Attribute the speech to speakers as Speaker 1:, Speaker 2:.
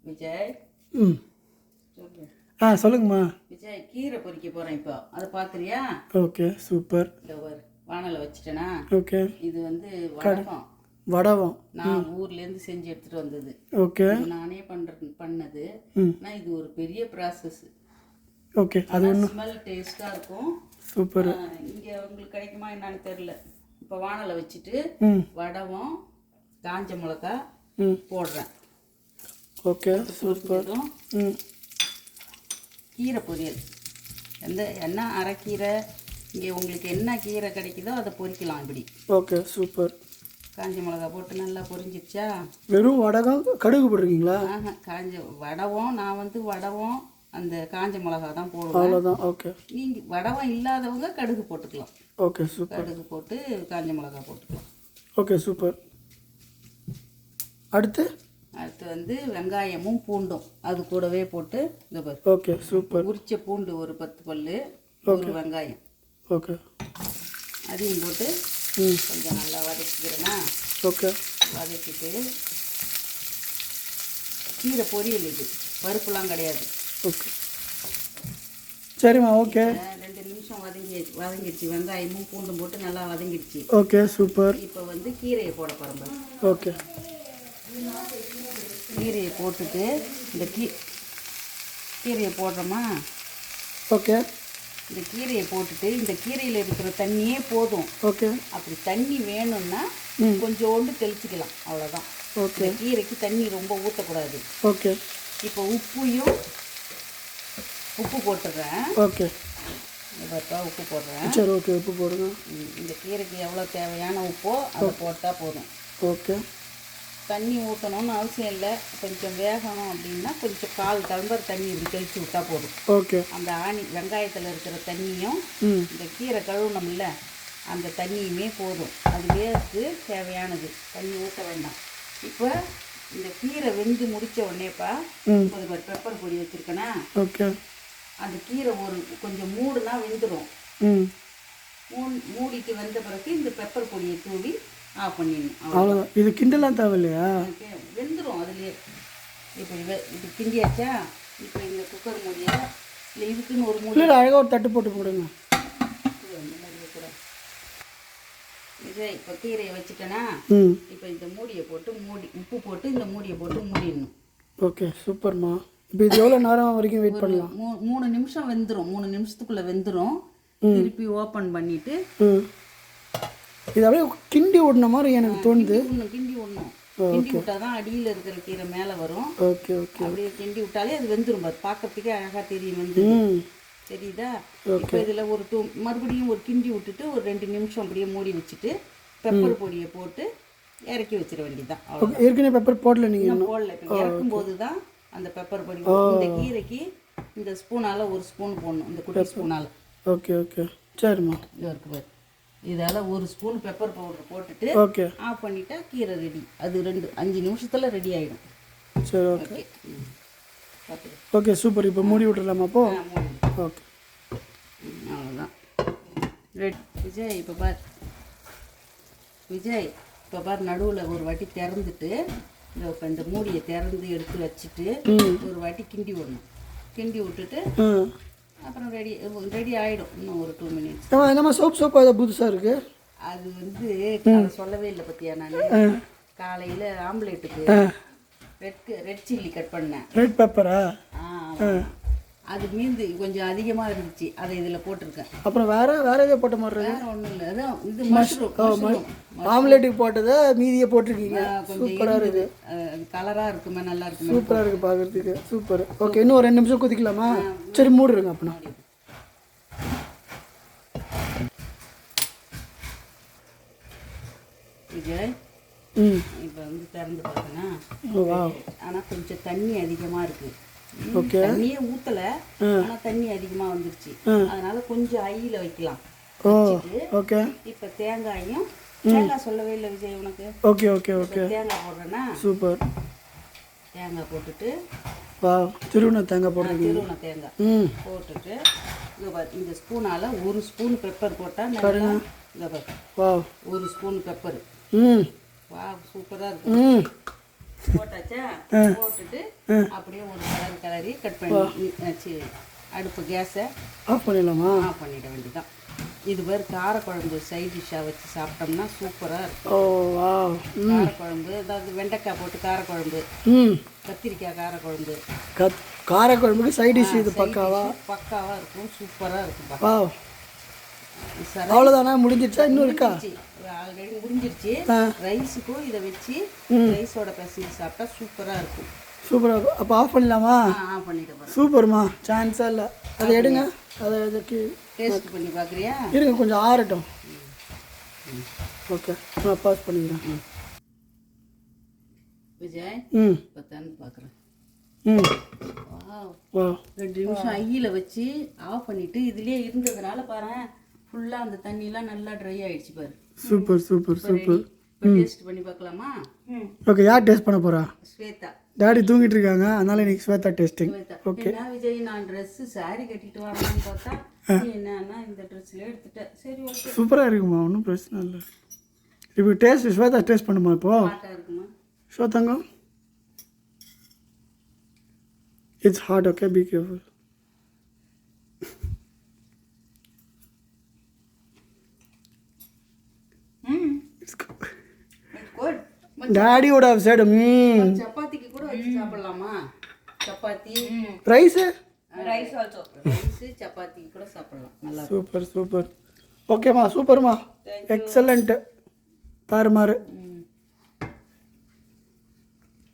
Speaker 1: விஜய்.
Speaker 2: ம் சொல்லுங்கம்மா.
Speaker 1: விஜய், கீரை பொரிக்க போகிறேன் இப்போ. அதை பார்க்குறியா?
Speaker 2: Okay super.
Speaker 1: இந்த ஒரு வானலை வச்சுட்டேனா.
Speaker 2: ஓகே.
Speaker 1: இது வந்து வடகம்.
Speaker 2: வடகம்
Speaker 1: நான் ஊர்லேருந்து செஞ்சு எடுத்துகிட்டு வந்தது.
Speaker 2: ஓகே.
Speaker 1: நானே பண்ணது. ஆனால் இது ஒரு பெரிய ப்ராசஸ்.
Speaker 2: ஓகே. அது ஒன்று
Speaker 1: ஸ்மெல் டேஸ்ட்டாக இருக்கும்.
Speaker 2: சூப்பர்.
Speaker 1: இங்கே உங்களுக்கு கிடைக்குமா என்னன்னு தெரில. இப்போ வானலை வச்சுட்டு வடகம், காஞ்ச மிளகா போடுறேன்.
Speaker 2: Okay super.
Speaker 1: கீரை பொரியல் என்ன அரைக்கீரை, இங்கே உங்களுக்கு என்ன கீரை கிடைக்குதோ அதை பொரிக்கலாம் இப்படி.
Speaker 2: Okay super.
Speaker 1: காஞ்ச மிளகா போட்டு நல்லா பொரிஞ்சிடுச்சா?
Speaker 2: வெறும் வடகம் கடுகு போடுறீங்களா?
Speaker 1: காஞ்ச வடகம். நான் வந்து வடகம் அந்த காஞ்ச மிளகா தான் போடுவேன்.
Speaker 2: அவ்வளோதான். ஓகே.
Speaker 1: நீங்கள் வடகம் இல்லாதவங்க கடுகு போட்டுக்கலாம்.
Speaker 2: Okay super.
Speaker 1: கடுகு போட்டு காஞ்ச மிளகா போட்டுக்கலாம்.
Speaker 2: Okay super. அடுத்து
Speaker 1: வந்து வெங்காயமும் பூண்டும் அது கூடவே போட்டு இந்த பாரு.
Speaker 2: Okay super.
Speaker 1: உரிச்ச பூண்டு ஒரு 10 பல்லு, ஒரு வெங்காயம்.
Speaker 2: ஓகே.
Speaker 1: அதையும் போட்டு கொஞ்சம் நல்லா வதக்கிக்கிறேன்னா.
Speaker 2: ஓகே.
Speaker 1: வதக்கிட்டு கீரை பொரியல், இது பருப்புலாம் கிடையாது.
Speaker 2: ஓகே சரிம்மா. ஓகே.
Speaker 1: 2 நிமிஷம் வதங்கிடுச்சு. வெங்காயமும் பூண்டும் போட்டு நல்லா வதங்கிடுச்சு.
Speaker 2: Okay super.
Speaker 1: இப்போ வந்து கீரையை போட போகிறோம்.
Speaker 2: ஓகே.
Speaker 1: கீரையை போட்டுட்டு இந்த கீரையை போடுறோமா?
Speaker 2: ஓகே.
Speaker 1: இந்த கீரையை போட்டுட்டு இந்த கீரையில் இருக்கிற தண்ணியே போதும்.
Speaker 2: ஓகே.
Speaker 1: அப்படி தண்ணி வேணும்னா கொஞ்சோண்டு தெளிச்சிக்கலாம், அவ்வளோதான்.
Speaker 2: ஓகே.
Speaker 1: கீரைக்கு தண்ணி ரொம்ப ஊற்றக்கூடாது.
Speaker 2: ஓகே.
Speaker 1: இப்போ உப்பு போட்டுடுறேன்.
Speaker 2: ஓகே.
Speaker 1: பார்த்தா உப்பு போடுறேன்.
Speaker 2: சரி ஓகே. உப்பு போடுங்க.
Speaker 1: இந்த கீரைக்கு எவ்வளோ தேவையான உப்போ அதை போட்டால் போதும்.
Speaker 2: ஓகே.
Speaker 1: தண்ணி ஊற்றணும்னு அவசியம் இல்லை. கொஞ்சம் வேகணும் அப்படின்னா கொஞ்சம் 1/4 டம்ளர் தண்ணி இப்படி தெளித்து விட்டால் போதும்.
Speaker 2: ஓகே.
Speaker 1: அந்த வெங்காயத்தில் இருக்கிற தண்ணியும் இந்த கீரை கழுவுனோம்ல அந்த தண்ணியுமே போதும். அதுவே தேவையானது. தண்ணி ஊற்ற வேண்டாம். இப்போ இந்த கீரை வெந்து முடித்த உடனேப்பா ஒரு பெப்பர் பொடி வச்சுருக்கேனா.
Speaker 2: ஓகே.
Speaker 1: அந்த கீரை கொஞ்சம் மூடுனா வெந்துடும். மூடிட்டு வந்த பிறகு இந்த பெப்பர் பொடியை தூவி ஆஃப் பண்ணிடணும்.
Speaker 2: அவ்வளோதான். இது கிண்டலாம் தேவையில்லையா?
Speaker 1: வெந்துடும் அதுலேயே. இப்போ இது கிண்டியாச்சா? இப்போ இந்த குக்கர் மூடியை இல்லை இதுக்குன்னு ஒரு மூடி
Speaker 2: அழகாக ஒரு தட்டு போட்டு போடுங்க.
Speaker 1: கூட விஜய், இப்போ கீரையை வச்சுட்டேன்னா இப்போ இந்த மூடியை போட்டு உப்பு போட்டு இந்த மூடியை போட்டு மூடிடணும்.
Speaker 2: ஓகே சூப்பர்மா. இப்போ இது எவ்வளோ நேரம் வரைக்கும் வெயிட் பண்ணலாம்?
Speaker 1: 3 நிமிஷம் வெந்துடும். 3 நிமிஷத்துக்குள்ளே வெந்துடும். திருப்பி ஓப்பன் பண்ணிவிட்டு
Speaker 2: இது அப்படியே கிண்டி விடணும் மாதிரி எனக்கு தோணுது.
Speaker 1: கிண்டி விடணும். கிண்டி விட்டால் தான் அடியில் இருக்கிற கீரை மேலே வரும்.
Speaker 2: Okay okay.
Speaker 1: அப்படியே கிண்டி விட்டாலே அது வெந்துடும். பார்க்கறதுக்கே அழகாக தெரியும். வந்து தெரியுதா? இப்போ இதில் மறுபடியும் ஒரு கிண்டி விட்டுட்டு ஒரு 2 நிமிஷம் அப்படியே மூடி வச்சுட்டு பெப்பர் பொடியை போட்டு இறக்கி வச்சிட வேண்டியதுதான்.
Speaker 2: ஏற்கனவே பெப்பர் போடல? நீங்கள்
Speaker 1: போடல. இப்போ இறக்கும் போது தான் அந்த பெப்பர் பொடி. இந்த கீரைக்கு இந்த ஸ்பூனால் ஒரு ஸ்பூன் போடணும், இந்த குட்டி ஸ்பூனால்.
Speaker 2: ஓகே ஓகே சரிம்மா.
Speaker 1: இது இருக்கு பாரு. இதால் ஒரு ஸ்பூன் பெப்பர் பவுடர் போட்டுட்டு
Speaker 2: ஓகே
Speaker 1: ஆஃப் பண்ணிட்டா கீரை ரெடி. அது 5 நிமிஷத்தில் ரெடி ஆகிடும்.
Speaker 2: சரி ஓகே. Okay super. இப்போ மூடி விட்டுடலாமா? அப்போ ஓகே
Speaker 1: அவ்வளோதான் ரெடி. விஜய் இப்போ பார். விஜய் இப்போ பார், நடுவில் ஒரு வாட்டி திறந்துட்டு இந்த மூடியை திறந்து எடுத்து வச்சுட்டு ஒரு வாட்டி கிண்டி விடணும். கிண்டி விட்டுட்டு அப்புறம் ரெடி ஆகிடும். இன்னும் ஒரு 2 மினிட்ஸ்.
Speaker 2: நம்ம சோப்பு ஏதோ புதுசாக இருக்குது.
Speaker 1: அது வந்து சொல்லவே இல்லை பற்றியா? நான் காலையில் ஆம்லேட்டுக்கு ரெட் சில்லி கட் பண்ணேன்.
Speaker 2: ரெட் பெப்பரா?
Speaker 1: அது மீந்து கொஞ்சம் அதிகமாக இருந்துச்சு. அதை இதில் போட்டிருக்கேன்.
Speaker 2: அப்புறம் வேற எதோ போட்ட மாதிரி
Speaker 1: வேறு ஒன்றும் இல்லை. அதான் இது மஷ்ரூம்
Speaker 2: ஆம்லேட்டுக்கு போட்டதை மீதியை போட்டிருக்கீங்க. சூப்பராக இருக்குது.
Speaker 1: கலராக இருக்குமே, நல்லா இருக்குமே.
Speaker 2: சூப்பராக இருக்குது பார்க்குறதுக்கு. சூப்பர். ஓகே. இன்னும் ஒரு 2 நிமிஷம் கொதிக்கலாமா? சரி மூடுறேங்க அப்படின்னா.
Speaker 1: விஜய் இப்போ வந்து திறந்து பார்த்தேன்னா, ஆனால் கொஞ்சம் தண்ணி அதிகமாக இருக்குது.
Speaker 2: ஓகே.
Speaker 1: தண்ணியே ஊற்றலை, ஆனால் தண்ணி அதிகமாக வந்துருச்சு. அதனால கொஞ்சம் ஐயில் வைக்கலாம்.
Speaker 2: ஓகே.
Speaker 1: இப்போ தேங்காயும் தேங்காய் சொல்லவே இல்லை விஜய் உனக்கு.
Speaker 2: Okay okay okay.
Speaker 1: தேங்காய் போடுறேன்னா
Speaker 2: சூப்பர்.
Speaker 1: தேங்காய் போட்டுட்டு
Speaker 2: திருவண்ண தேங்காய் போடுறீங்க?
Speaker 1: திருவண்ண தேங்காய் போட்டுட்டு இந்த ஸ்பூனால் ஒரு ஸ்பூன் பெப்பர் போட்டால் நல்லா. இந்த பாரு, 1 ஸ்பூன் பெப்பர். வா சூப்பராக இருக்கும். போட்டாச்சா போட்டுட்டு அப்படியே ஒரு கலர் கலரி கட் பண்ணி அடுப்பு கேஸை
Speaker 2: ஆஃப் பண்ணிடலாமா?
Speaker 1: ஆஃப் பண்ணிட வேண்டியதான். இது பேர் காரக்குழம்பு சைட் டிஷ்ஷாக வச்சு சாப்பிட்டோம்னா சூப்பராக இருக்கும்.
Speaker 2: ஓ வா.
Speaker 1: காரக்குழம்பு அதாவது வெண்டைக்காய் போட்டு காரக்குழம்பு, கத்திரிக்காய் காரக்குழம்பு,
Speaker 2: காரக்குழம்புக்கு சைட் டிஷ் இது
Speaker 1: பக்காவாக இருக்கும். சூப்பராக இருக்கும்.
Speaker 2: வா, அவ்வளோதானா? முடிஞ்சிடுச்சா? இன்னும் இருக்கா?
Speaker 1: ஆல்ரெடி முடிஞ்சிருச்சு. ரைஸுக்கும் இதை வச்சு ரைஸோட பசங்க சாப்பிட்டா சூப்பராக இருக்கும்.
Speaker 2: சூப்பராக இருக்கும். அப்போ ஆஃப் பண்ணலாமா?
Speaker 1: ஆஃப் பண்ணிட்டு
Speaker 2: சூப்பர்மா, சான்ஸாக இல்லை. அதை எடுங்க, அதை இதுக்கு
Speaker 1: டேஸ்ட் பண்ணி பார்க்குறியா?
Speaker 2: இருங்க, கொஞ்சம் ஆறட்டும். ஓகே, நான் பாஸ் பண்ணிக்கிறேன்.
Speaker 1: விஜய் இப்போ தான் பார்க்குறேன்.
Speaker 2: வா,
Speaker 1: 2 நிமிஷம் ஐயில் வச்சு ஆஃப் பண்ணிவிட்டு இதுலேயே இருந்ததுனால பாரு ஃபுல்லாக அந்த தண்ணியெலாம் நல்லா ட்ரை ஆகிடுச்சு பாரு.
Speaker 2: Super super super.
Speaker 1: டேஸ்ட் பண்ணி பார்க்கலாமா?
Speaker 2: ஓகே, யார் டேஸ்ட் பண்ண போகிறா?
Speaker 1: ஸ்வேதா.
Speaker 2: டாடி தூங்கிட்டு இருக்காங்க, அதனால இன்னைக்கு ஸ்வேதா டேஸ்டிங். ஓகே.
Speaker 1: என்ன விஜய், நான் ட்ரெஸ்ஸு சாரி கட்டிட்டு வரலான்னு பார்த்தா என்னன்னா இந்த ட்ரெஸ்ஸில் எடுத்துட்டேன். சரி ஓகே,
Speaker 2: சூப்பராக இருக்குமா, ஒன்றும் பிரச்சனை இல்லை. இப்போ டேஸ்ட் ஸ்வேதா டேஸ்ட் பண்ணுமா? இப்போ
Speaker 1: இருக்குமா
Speaker 2: ஸ்வேதாங்க? It's hot. Okay, be careful. Daddy would have said
Speaker 1: சப்பாத்திக்கு கூட வச்சு சாப்பிடலாமா? சப்பாத்தி
Speaker 2: ரைஸ்
Speaker 1: ஆல்சோ ரைஸ் சப்பாத்திக்கு கூட சாப்பிடலாம். நல்லா
Speaker 2: சூப்பர் சூப்பர். ஓகேம்மா, சூப்பர்மா, எக்ஸலண்ட், தாறுமாறு.